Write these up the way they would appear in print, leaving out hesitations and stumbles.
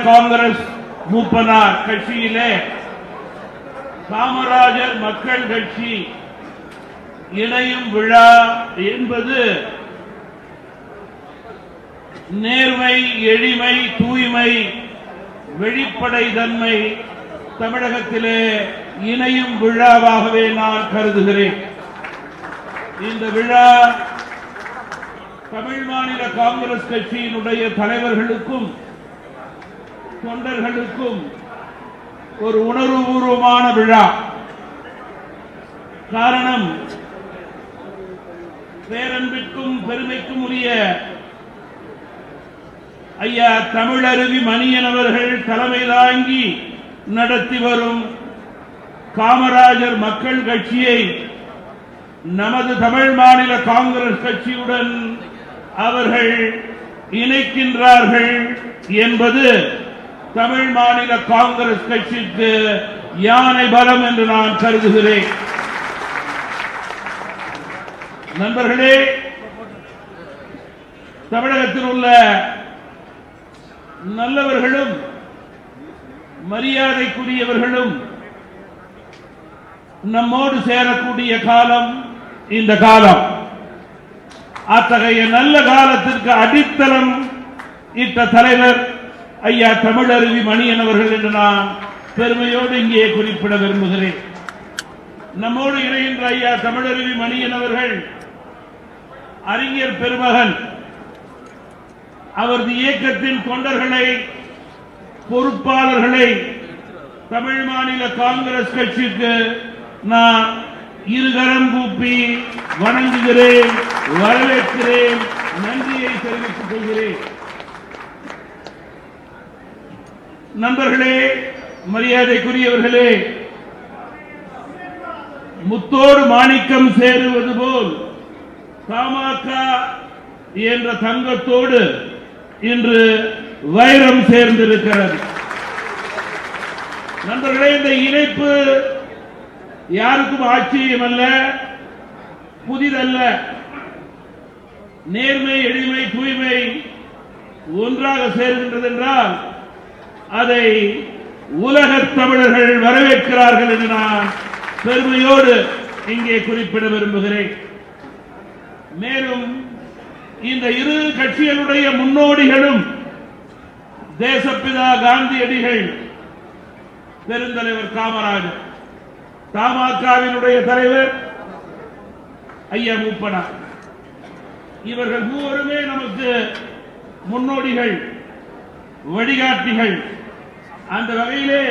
காங்கிரஸ் மூப்பனார் கட்சியிலே காமராஜர் மக்கள் கட்சி இணையும் விழா என்பது நேர்மை, எளிமை, தூய்மை, வெளிப்படை தன்மை தமிழகத்திலே இணையும் விழாவாகவே நான் கருதுகிறேன். இந்த விழா தமிழ் மாநில காங்கிரஸ் கட்சியினுடைய தலைவர்களுக்கும் தொண்டர்களுக்கும் ஒரு உணர்வுபூர்வமான விழா. காரணம், பேரன்பிற்கும் பெருமைக்கும் உரிய ஐயா தமிழருவி மணியன் அவர்கள் தலைமை தாங்கி நடத்தி வரும் காமராஜர் மக்கள் கட்சியை நமது தமிழ் மாநில காங்கிரஸ் கட்சியுடன் அவர்கள் இணைக்கின்றார்கள் என்பது தமிழ் மாநில காங்கிரஸ் கட்சிக்கு யானை பலம் என்று நான் கருதுகிறேன். நண்பர்களே, தமிழகத்தில் உள்ள நல்லவர்களும் மரியாதைக்குரியவர்களும் நம்மோடு சேரக்கூடிய காலம் இந்த காலம். அத்தகைய நல்ல காலத்திற்கு அடித்தளம் இட்ட தலைவர் ஐயா தமிழருவி மணியன் அவர்கள் என்று நான் பெருமையோடு இங்கே குறிப்பிட விரும்புகிறேன். நம்மோடு இணைகின்ற ஐயா தமிழருவி மணியன் அவர்கள் அறிஞர் பெருமகன். அவரது இயக்கத்தின் தொண்டர்களை, பொறுப்பாளர்களை தமிழ் மாநில காங்கிரஸ் கட்சிக்கு நான் இருகரம் கூப்பி வணங்குகிறேன், வரவேற்கிறேன், நன்றியை தெரிவித்துக் கொள்கிறேன். நண்பர்களே, மரியாதைக்குரியவர்களே, முத்தோடு மாணிக்கம் சேருவது போல் பாமக என்ற தங்கத்தோடு இன்று வைரம் சேர்ந்திருக்கிறது. நண்பர்களே, இந்த இணைப்பு யாருக்கும் ஆச்சரியம் அல்ல, புதிதல்ல. நேர்மை, எளிமை, தூய்மை ஒன்றாக சேர்கின்றது என்றால் அதை உலகத் தமிழர்கள் வரவேற்கிறார்கள் என்று நான் பெருமையோடு இங்கே குறிப்பிட விரும்புகிறேன். மேலும் இந்த இரு கட்சிகளுடைய முன்னோடிகளும் தேசப்பிதா காந்தியடிகள், பெருந்தலைவர் காமராஜர், தமாகவினுடைய தலைவர் ஐயா மூப்பனார். இவர்கள் மூவருமே நமக்கு முன்னோடிகள், வழிகாட்டிகள். அந்த வகையிலே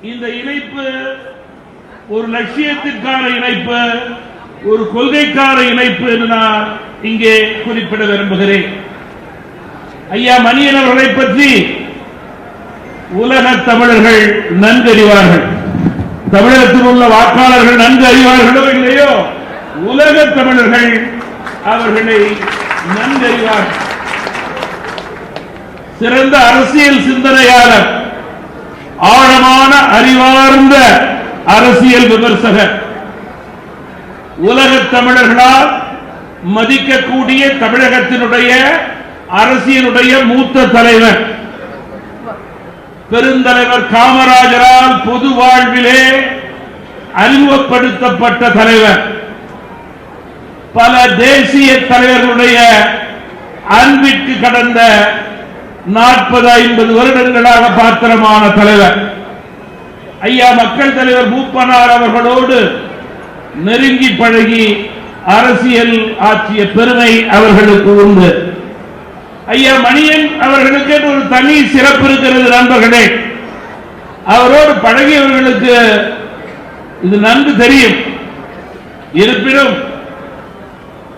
இந்த இணைப்பு ஒரு லட்சியத்திற்கான இணைப்பு, ஒரு கொள்கைக்கான இணைப்பு என்று நான் இங்கே குறிப்பிட விரும்புகிறேன். ஐயா மணியன் அவர்களை பற்றி உலக தமிழர்கள் நன்கு அறிவார்கள். தமிழகத்தில் உள்ள வாக்காளர்கள் நன்கு அறிவார்களோ இல்லையோ, உலக தமிழர்கள் அவர்களை நன்கு அறிவார்கள். சிறந்த அரசியல் சிந்தனையாளர், ஆழமான அறிவார்ந்த அரசியல் விமர்சகர், உலக தமிழர்களால் மதிக்கக்கூடிய தமிழகத்தினுடைய அரசியலுடைய மூத்த தலைவர், பெருந்தலைவர் காமராஜரால் பொது வாழ்விலே அறிமுகப்படுத்தப்பட்ட தலைவர், பல தேசிய தலைவர்களுடைய அன்பிற்கு கடந்த 40-50 வருடங்களாக பாத்திரமான தலைவர் ஐயா மக்கள் தலைவர் மூப்பனார் அவர்களோடு நெருங்கி பழகி அரசியல் ஆற்றிய பெருமை அவர்களுக்கு உண்டு. ஐயா மணியன் அவர்களுக்கு ஒரு தனி சிறப்பு இருக்கிறது. நண்பர்களே, அவரோடு பழகியவர்களுக்கு இது நன்கு தெரியும். இருப்பினும்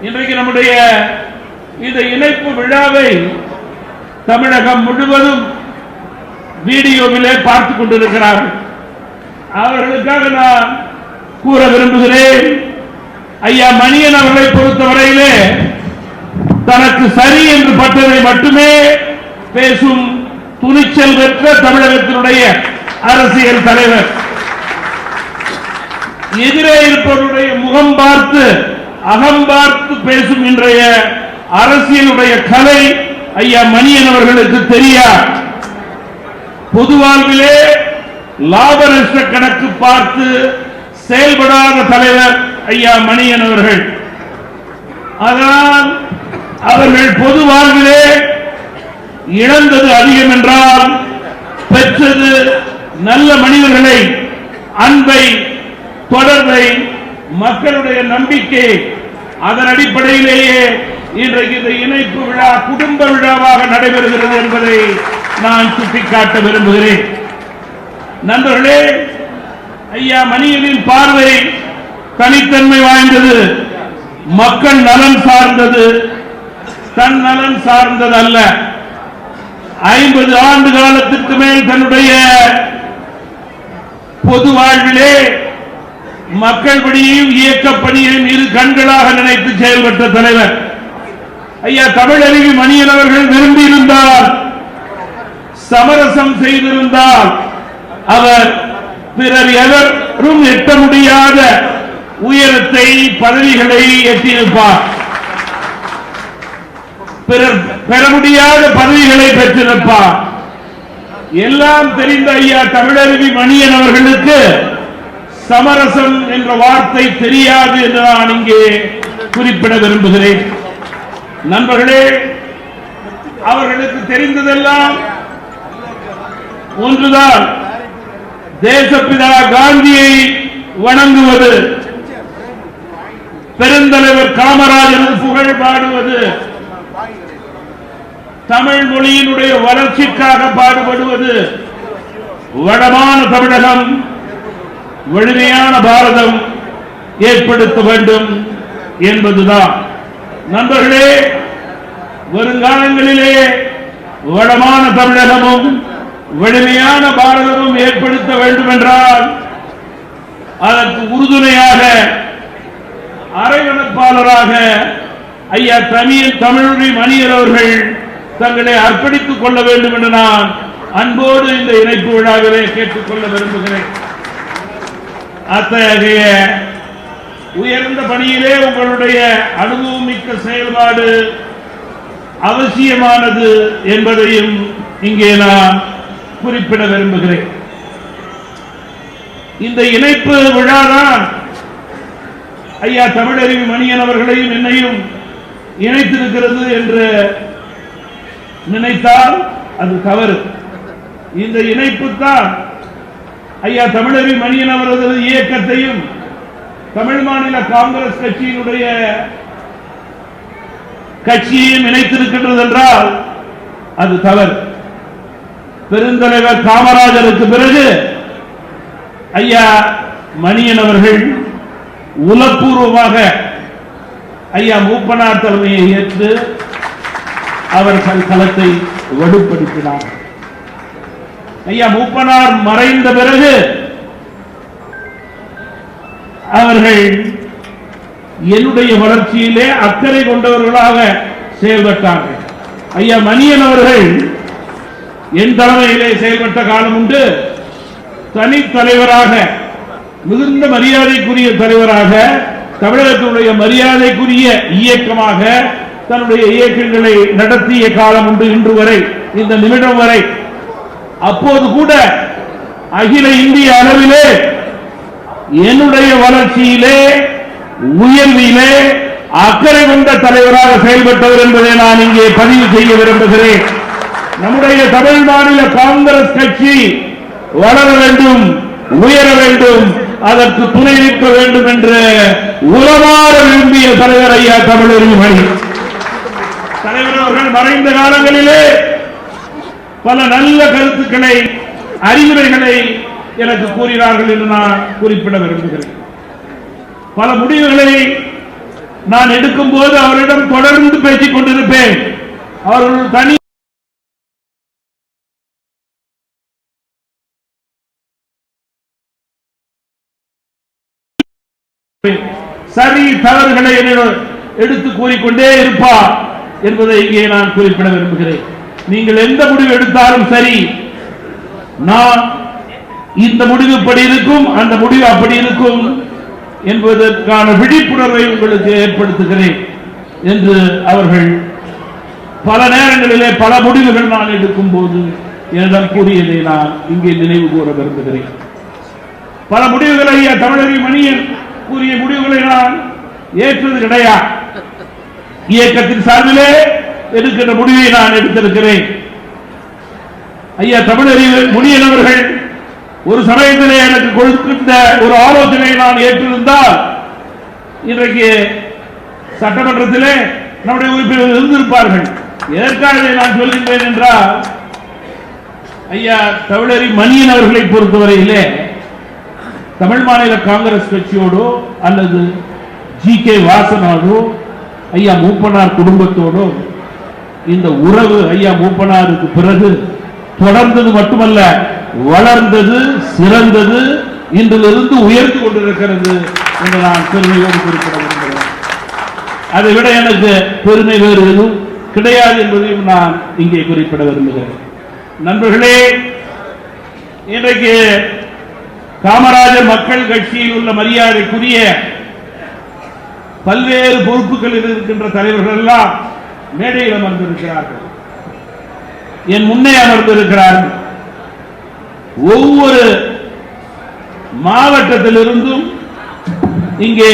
இன்றைக்கு நம்முடைய இந்த இணைப்பு விழாவை தமிழகம் முழுவதும் வீடியோவிலே பார்த்துக் கொண்டிருக்கிறார்கள். அவர்களுக்காக நான் கூற விரும்புகிறேன், ஐயா மணியன் அவர்களை பொறுத்தவரையிலே தனக்கு சரி என்று பட்டதை மட்டுமே பேசும் துணிச்சல் பெற்ற தமிழகத்தினுடைய அரசியல் தலைவர். எதிரே இருப்பவருடைய முகம் பார்த்து அகம் பார்த்து பேசும் இன்றைய அரசியலுடைய கலை ஐயா மணியன் அவர்களுக்கு தெரியாது. பொது வாழ்விலே லாப நஷ்ட கணக்கு பார்த்து செயல்படாத தலைவர் ஐயா மணியன் அவர்கள். ஆனால் அவர்கள் பொது வாழ்விலே இழந்தது அதிகம் என்றால் பெற்றது நல்ல மனிதர்களை, அன்பை, தொடர்பை, மக்களுடைய நம்பிக்கை. அதன் அடிப்படையிலேயே இன்றைக்கு இந்த இணைப்பு விழா குடும்ப விழாவாக நடைபெறுகிறது என்பதை நான் சுட்டிக்காட்ட விரும்புகிறேன். நண்பர்களே, ஐயா மணியனின் பார்வை தனித்தன்மை வாய்ந்தது, மக்கள் நலன் சார்ந்தது, தன் நலன் சார்ந்தது அல்ல. 50 ஆண்டு காலத்திற்கு மேல் தன்னுடைய பொது வாழ்விலே மக்கள் பணியையும் இயக்க பணியையும் இரு கண்களாக நினைத்து செயல்பட்ட தலைவர் ஐயா தமிழருவி மணியன் அவர்கள் விரும்பியிருந்தால், சமரசம் செய்திருந்தால் அவர் பிறர் எவரும் எட்ட முடியாத உயரத்தை, பதவிகளை எட்டியிருப்பார். பிறர் பெற முடியாத பதவிகளை பெற்றிருப்பார். எல்லாம் தெரிந்த ஐயா தமிழருவி மணியன் அவர்களுக்கு சமரசம் என்ற வார்த்தை தெரியாது என்று நான் இங்கே குறிப்பிட விரும்புகிறேன். நண்பர்களே, அவர்களுக்கு தெரிந்ததெல்லாம் ஒன்றுதான், தேசப்பிதா காந்தியை வணங்குவது, பெருந்தலைவர் காமராஜர் புகழ் பாடுவது, தமிழ் மொழியினுடைய வளர்ச்சிக்காக பாடுபடுவது, வளமான தமிழகம், வலிமையான பாரதம் ஏற்படுத்த வேண்டும் என்பதுதான். நண்பர்களே, வருங்காலங்களிலே வளமான தமிழகமும் வலிமையான பாரதமும் ஏற்படுத்த வேண்டும் என்றால் அதற்கு உறுதுணையாக, அரவணைப்பாளராக ஐயா தமிழருவி மணியன் அவர்கள் தங்களை அர்ப்பணித்துக் கொள்ள வேண்டும் என்று நான் அன்போடு இந்த இணைப்பு விழாவிலே கேட்டுக்கொள்ள விரும்புகிறேன். அத்தகைய உயர்ந்த பணியிலே உங்களுடைய அனுபவம் மிக்க செயல்பாடு அவசியமானது என்பதையும் இங்கே நான் குறிப்பிட விரும்புகிறேன். இந்த இணைப்பு விழாதான் ஐயா தமிழருவி மணியன் அவர்களையும் என்னையும் இணைத்திருக்கிறது என்று நினைத்தால் அது தவறு. இந்த இணைப்பு தான் ஐயா தமிழருவி மணியன் அவரது இயக்கத்தையும் தமிழ் மாநில காங்கிரஸ் கட்சியையும் இணைத்திருக்கின்றது என்றால் அது தவறு. பெருந்தலைவர் காமராஜருக்கு பிறகு ஐயா மணியன் அவர்கள் உளப்பூர்வமாக ஐயா மூப்பனார் தலைமையை ஏற்று அவர்கள் களத்தை வலுப்படுத்தினார். ஐயா மூப்பனார் மறைந்த பிறகு அவர்கள் என்னுடைய வளர்ச்சியிலே அக்கறை கொண்டவர்களாக செயல்பட்டார்கள். ஐயா மணியன் அவர்கள் என் தலைமையிலே செயல்பட்ட காலம் உண்டு. தனி தலைவராக, மிகுந்த மரியாதைக்குரிய தலைவராக, தமிழகத்தினுடைய மரியாதைக்குரிய இயக்கமாக தன்னுடைய இயக்கங்களை நடத்திய காலம் உண்டு. இன்று வரை, இந்த நிமிடம் வரை. அப்போது கூட அகில இந்திய அளவிலே என்னுடைய வளர்ச்சியிலே, உயர்விலே அக்கறை கொண்ட தலைவராக செயல்பட்டவர் என்பதை நான் இங்கே பதிவு செய்ய விரும்புகிறேன். நம்முடைய தமிழ் மாநில காங்கிரஸ் கட்சி வளர வேண்டும், உயர வேண்டும், அதற்கு துணை நிற்க வேண்டும் என்று உளமாற விரும்பிய தலைவர் ஐயா தமிழருவி மணி தலைவர் அவர்கள் மறைந்த காலங்களிலே பல நல்ல கருத்துக்களை, அறிவுரைகளை எனக்கு கூறினார்கள் என்று நான் குறிப்பிட விரும்புகிறேன். பல முடிவுகளை நான் எடுக்கும் போது அவரிடம் தொடர்ந்து பேசிக் கொண்டிருப்பேன். அவர்கள் தனி சரி தவறுகளை எடுத்து கூறிக்கொண்டே இருப்பார் என்பதை இங்கே நான் குறிப்பிட விரும்புகிறேன். நீங்கள் எந்த முடிவு எடுத்தாலும் சரி, நான் இந்த முடிவு இப்படி இருக்கும், அந்த முடிவு அப்படி இருக்கும் என்பதற்கான விழிப்புணர்வை உங்களுக்கு ஏற்படுத்துகிறேன் என்று அவர்கள் பல நேரங்களிலே பல முடிவுகள் நான் எடுக்கும் போது என்னிடம் கூறியதை நான் இங்கே நினைவு கூற விரும்புகிறேன். பல முடிவுகளை ஐயா தமிழறி மணியன் கூறிய முடிவுகளை நான் ஏற்றது கிடையாது. இயக்கத்தின் சார்பிலே எடுக்கின்ற முடிவை நான் எடுத்திருக்கிறேன். ஐயா தமிழறி மணியன் அவர்கள் ஒரு சமயத்திலே எனக்கு கொடுக்கின்ற ஒரு ஆலோசனையை நான் ஏற்றிருந்தால் இன்றைக்கு சட்டமன்றத்திலே நம்முடைய உறுப்பினர்கள் இருந்திருப்பார்கள். எதற்காக நான் சொல்கின்றேன் என்றால், ஐயா தமிழறி மணியன் அவர்களை பொறுத்தவரையிலே தமிழ் மாநில காங்கிரஸ் கட்சியோடோ அல்லது ஜி.கே. வாசனோடோ ஐயா மூப்பனார் குடும்பத்தோடோ இந்த உறவு ஐயா மூப்பனாருக்கு பிறகு தொடர்ந்தது மட்டுமல்ல, வளர்ந்தது, சிறந்தது, இன்றிலிருந்து உயர்ந்து கொண்டிருக்கிறது என்று நான் பெருமையோடு குறிப்பிட விரும்புகிறேன். அதை விட எனக்கு பெருமை வேறு எதுவும் கிடையாது என்பதையும் நான் இங்கே குறிப்பிட விரும்புகிறேன். நண்பர்களே, இன்றைக்கு காமராஜர் மக்கள் கட்சியில் உள்ள மரியாதைக்குரிய பல்வேறு பொறுப்புகளில் இருக்கின்ற தலைவர்கள் எல்லாம் மேடையில் அமர்ந்திருக்கிறார்கள், என் முன்னே அமர்ந்திருக்கிறார்கள். ஒவ்வொரு மாவட்டத்திலிருந்தும் இங்கே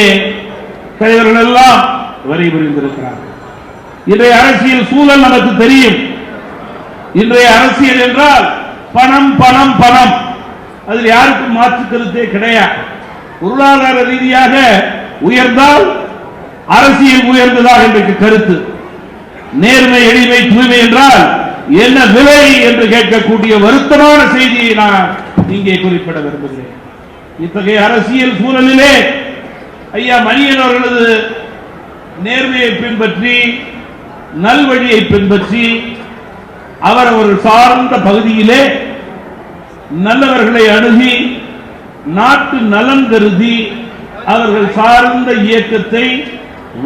தலைவர்கள் எல்லாம் வரை புரிந்திருக்கிறார்கள். இன்றைய அரசியல் சூழல் நமக்கு தெரியும். இன்றைய அரசியல் என்றால் பணம் பணம் பணம், அதில் யாருக்கும் மாற்று கருத்தே கிடையாது. பொருளாதார ரீதியாக உயர்ந்தால் அரசியல் உயர்ந்ததாக இன்றைக்கு கருத்து. நேர்மை, எளிமை, தூய்மை என்றால் என்ன விலை என்று கேட்கக்கூடிய வருத்தமான செய்தியை நான் இங்கே குறிப்பிட விரும்புகிறேன். இத்தகைய அரசியல் சூழலிலே ஐயா மணியன் அவர்களது நேர்மையை பின்பற்றி, நல்வழியை பின்பற்றி, அவர் சார்ந்த பகுதியிலே நல்லவர்களை அணுகி, நாட்டு நலன் கருதி அவர்கள் சார்ந்த இயக்கத்தை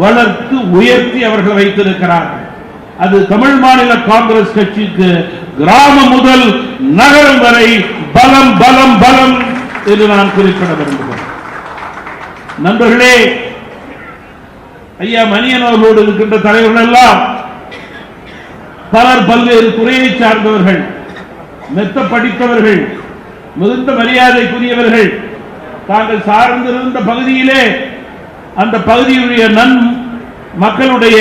வளர்த்து உயர்த்தி அவர்கள் வைத்திருக்கிறார்கள். அது தமிழ் மாநில காங்கிரஸ் கட்சிக்கு கிராமம் முதல் நகரம் வரை பலம் பலம் பலம் என்று நான் குறிப்பிட விரும்புகிறேன். நண்பர்களே, ஐயா மணியன் அவர்களோடு இருக்கின்ற தலைவர்கள் எல்லாம் பலர் பல்வேறு துறையை சார்ந்தவர்கள், மெத்த படித்தவர்கள், மிகுந்த மரியாதைக்குரியவர்கள். தாங்கள் சார்ந்திருந்த பகுதியிலே அந்த பகுதியுடைய மக்களுடைய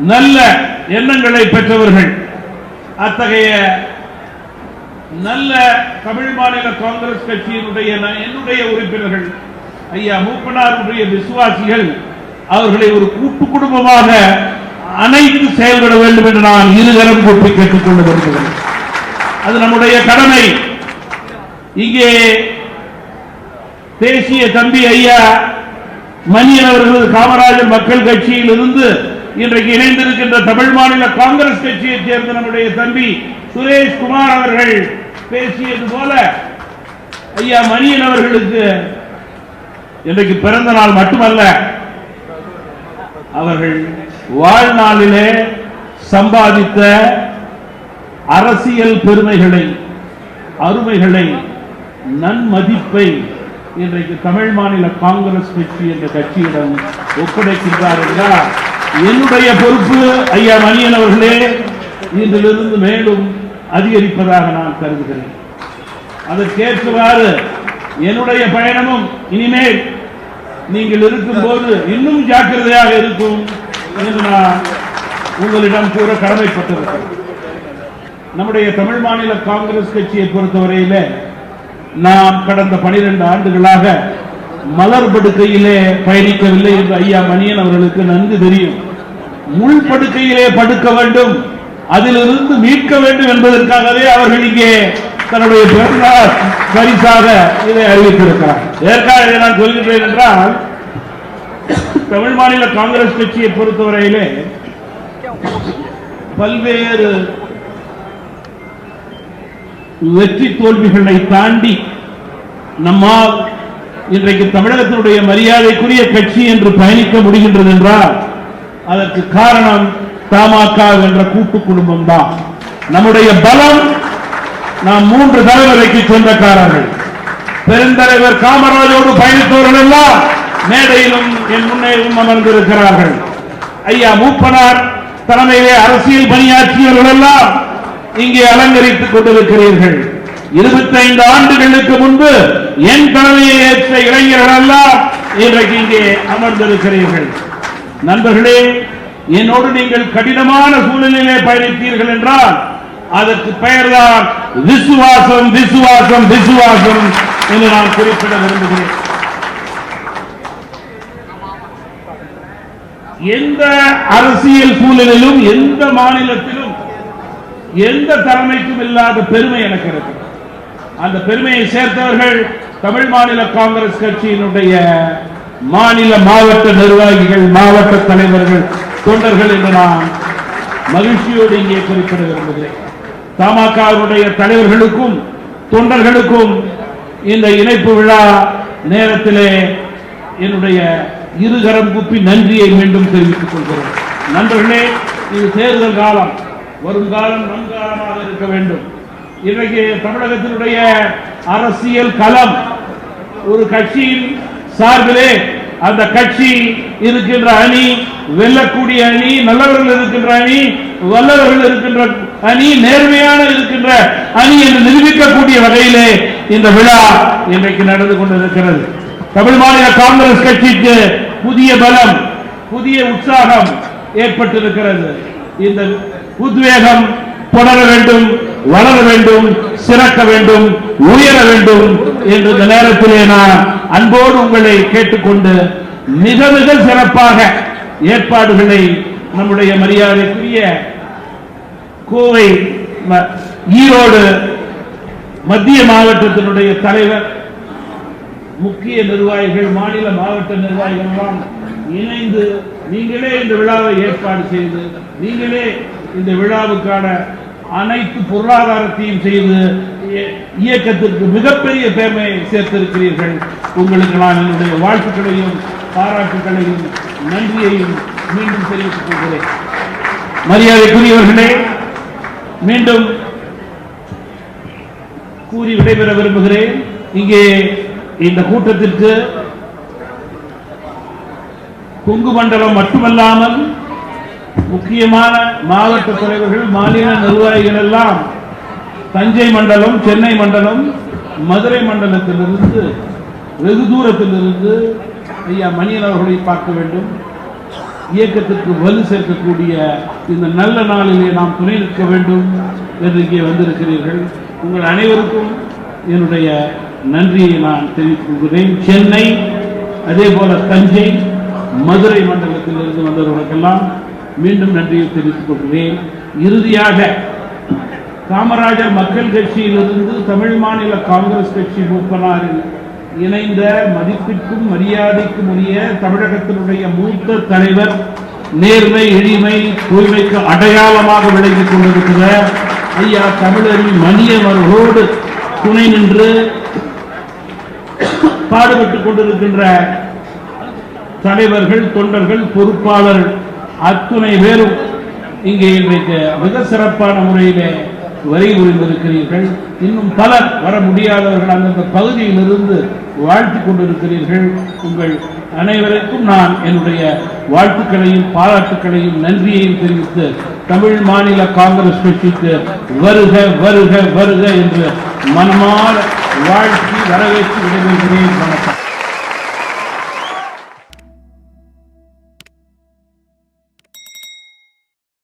நல்ல எண்ணங்களை பெற்றவர்கள். அத்தகைய நல்ல தமிழ் மாநில காங்கிரஸ் கட்சியினுடைய என்னுடைய உறுப்பினர்கள் ஐயா மூப்பனாருடைய விசுவாசிகள் அவர்களை ஒரு கூட்டு குடும்பமாக அனைத்து செயல்பட வேண்டும் என்று நான் இருகரம் கூப்பி கேட்டுக் கொள்ள விரும்புகிறேன். அது நம்முடைய கடமை. இங்கே தேசிய தம்பி ஐயா மணியன் அவர்கள் காமராஜர் மக்கள் கட்சியில் இருந்து இன்றைக்கு இணைந்திருக்கின்ற தமிழ் மாநில காங்கிரஸ் கட்சியைச் சேர்ந்த நம்முடைய தம்பி சுரேஷ் குமார் அவர்கள் பேசியது போல ஐயா மணியன் அவர்களுக்கு இன்றைக்கு பிறந்த நாள் மட்டுமல்ல, அவர்கள் வாழ்நாளிலே சம்பாதித்த அரசியல் பெருமைகளை, அருமைகளை, நன்மதிப்பை இன்றைக்கு தமிழ் மாநில காங்கிரஸ் கட்சி என்ற கட்சியிடம் ஒப்படைக்கின்றார் என்றால் என்னுடைய பொறுப்பு ஐயா மணியன் அவர்களே இன்றிலிருந்து மேலும் அதிகரிப்பதாக நான் கருதுகிறேன். அதற்கேற்றவாறு என்னுடைய பயணமும் இனிமேல் நீங்கள் இருக்கும் போது இன்னும் ஜாக்கிரதையாக இருக்கும் என்று நான் உங்களிடம் கூற கடமைப்பட்டிருக்கிறேன். நம்முடைய தமிழ் மாநில காங்கிரஸ் கட்சியை பொறுத்தவரையிலே நாம் கடந்த 12 ஆண்டுகளாக மலர் படுக்கையிலே பயணிக்கவில்லை என்று ஐயா மணியன் அவர்களுக்கு நன்கு தெரியும். முள் படுக்கையிலே படுக்க வேண்டும், அதிலிருந்து மீட்க வேண்டும் என்பதற்காகவே அவர்கள் இங்கே தன்னுடைய பிறந்தநாள் பரிசாக இதை அறிவித்திருக்கிறார். எதற்காக நான் சொல்கிறேன் என்றால், தமிழ் மாநில காங்கிரஸ் கட்சியை பொறுத்தவரையிலே பல்வேறு வெற்றி தோல்விகளை தாண்டி நம்மால் இன்றைக்கு தமிழகத்தினுடைய மரியாதைக்குரிய கட்சி என்று பயணிக்க முடிகின்றது என்றால் அதற்கு காரணம் தமாக என்ற கூட்டு குடும்பம் தான். நம்முடைய பலம், நாம் 3 தலைவரைக்கு சொந்தக்காரர்கள். பெருந்தலைவர் காமராஜோடு பயணித்தவர்கள் எல்லாம் மேடையிலும் என் முன்னேயும் அமர்ந்திருக்கிறார்கள். ஐயா மூப்பனார் தலைமையிலே அரசியல் பணியாற்றியவர்கள் எல்லாம் இங்கே அலங்கரித்துக் கொண்டிருக்கிறீர்கள். 25 ஆண்டுகளுக்கு முன்பு என் தலைமையை ஏற்ற இளைஞர்கள் எல்லாம் இன்றைக்கு இங்கே அமர்ந்திருக்கிறீர்கள். நண்பர்களே, என்னோடு நீங்கள் கடினமான சூழ்நிலையிலே பயணித்தீர்கள் என்றால் அதற்கு பெயர்தான் விசுவாசம், விசுவாசம், விசுவாசம் என்று நான் குறிப்பிட விரும்புகிறேன். எந்த அரசியல் சூழலிலும், எந்த மாநிலத்திலும், எந்த தலைமைக்கும் இல்லாத பெருமை எனக்கு இருக்கு. அந்த பெருமையை சேர்த்தவர்கள் தமிழ் மாநில காங்கிரஸ் கட்சியினுடைய மாநில மாவட்ட நிர்வாகிகள், மாவட்ட தலைவர்கள், தொண்டர்கள் என்று நான் மகிழ்ச்சியோடு இங்கே குறிப்பிட விரும்புகிறேன். தமாகவுடைய தலைவர்களுக்கும் தொண்டர்களுக்கும் இந்த இணைப்பு விழா நேரத்திலே என்னுடைய இருகரம் குப்பி நன்றியை மீண்டும் தெரிவித்துக் கொள்கிறேன். நண்பர்களே, இது தேர்தல் காலம், வருங்காலம் நன்காலமாக இருக்க வேண்டும். இன்றைக்கு தமிழகத்தினுடைய அரசியல் களம் ஒரு கட்சியின் சார்பிலே அந்த கட்சி இருக்கின்ற அணி வெல்லக்கூடிய அணி, நல்லவர்கள் இருக்கின்ற அணி, வல்லவர்கள் இருக்கின்ற அணி, நேர்மையான இருக்கின்ற அணி என்று நிரூபிக்கக்கூடிய வகையிலே இந்த விழா இன்றைக்கு நடந்து கொண்டிருக்கிறது. தமிழ் மாநில காங்கிரஸ் கட்சிக்கு புதிய பலம், புதிய உற்சாகம் ஏற்பட்டிருக்கிறது. இந்த உத்வேகம் தொடர வேண்டும், வளர வேண்டும், சிறக்க வேண்டும், உயர வேண்டும் என்று இந்த நேரத்திலே நான் அன்போடு உங்களை கேட்டுக்கொண்டு மிக மிக சிறப்பாக ஏற்பாடுகளை நம்முடைய மரியாதைக்குரிய கோவை ஈரோடு மத்திய மாவட்டத்தினுடைய தலைவர், முக்கிய நிர்வாகிகள், மாநில மாவட்ட நிர்வாகிகள் எல்லாம் இணைந்து நீங்களே இந்த விழாவை ஏற்பாடு செய்து, நீங்களே இந்த விழாவுக்கான அனைத்து பொருளாதாரத்தையும் செய்து இயக்கத்திற்கு மிகப்பெரிய பெருமையை சேர்த்திருக்கிறீர்கள். உங்களுக்கு நான் என்னுடைய வாழ்த்துக்களையும் பாராட்டுகளையும் நன்றியையும் மீண்டும் தெரிவித்துக் கொள்கிறேன். மரியாதைக்குரியவர்களே, மீண்டும் கூறி விடைபெற விரும்புகிறேன். இங்கே இந்த கூட்டத்திற்கு கொங்கு மண்டலம் மட்டுமல்லாமல் முக்கியமான மாவட்ட தலைவர்கள், மாநில நிர்வாகிகள் எல்லாம் தஞ்சை மண்டலம், சென்னை மண்டலம், மதுரை மண்டலத்திலிருந்து வெகு தூரத்திலிருந்து ஐயா மணியன் அவர்களை பார்க்க வேண்டும். இயக்கத்திற்கு வலு சேர்க்கக்கூடிய இந்த நல்ல நாளிலே நாம் துணை நிற்க வேண்டும் என்று இங்கே வந்திருக்கிறீர்கள். உங்கள் அனைவருக்கும் என்னுடைய நன்றியை நான் தெரிவித்துக் கொள்கிறேன். சென்னை, அதே போல தஞ்சை, மதுரை மண்டலத்திலிருந்து வந்தவர்களுக்கெல்லாம் மீண்டும் நன்றியை தெரிவித்துக் கொள்கிறேன். இறுதியாக காமராஜர் மக்கள் கட்சியிலிருந்து தமிழ் மாநில காங்கிரஸ் கட்சி மூப்பனாரில் இணைந்த மதிப்பிற்கும் மரியாதைக்கும் உரிய தமிழகத்தினுடைய மூத்த தலைவர், நேர்மை, எளிமை, தூய்மைக்கு அடையாளமாக விளங்கிக் கொண்டிருக்கிற ஐயா தமிழறி மணியன் அவர்களோடு துணை நின்று பாடுபட்டுக் கொண்டிருக்கின்ற தலைவர்கள், தொண்டர்கள், பொறுப்பாளர்கள் அத்துணை பேரும் இங்கே இன்றைக்கு மிக சிறப்பான முறையிலே வரி புரிந்திருக்கிறீர்கள். இன்னும் பலர் வர முடியாதவர்கள் அந்தந்த பகுதியிலிருந்து வாழ்த்திக் கொண்டிருக்கிறீர்கள். உங்கள் அனைவருக்கும் நான் என்னுடைய வாழ்த்துக்களையும் பாராட்டுக்களையும் நன்றியையும் தெரிவித்து தமிழ் மாநில காங்கிரஸ் கட்சிக்கு வருக வருக வருக என்று மனமாற வாழ்த்தி வரவேற்று விடைபெறுகிறேன். வணக்கம்.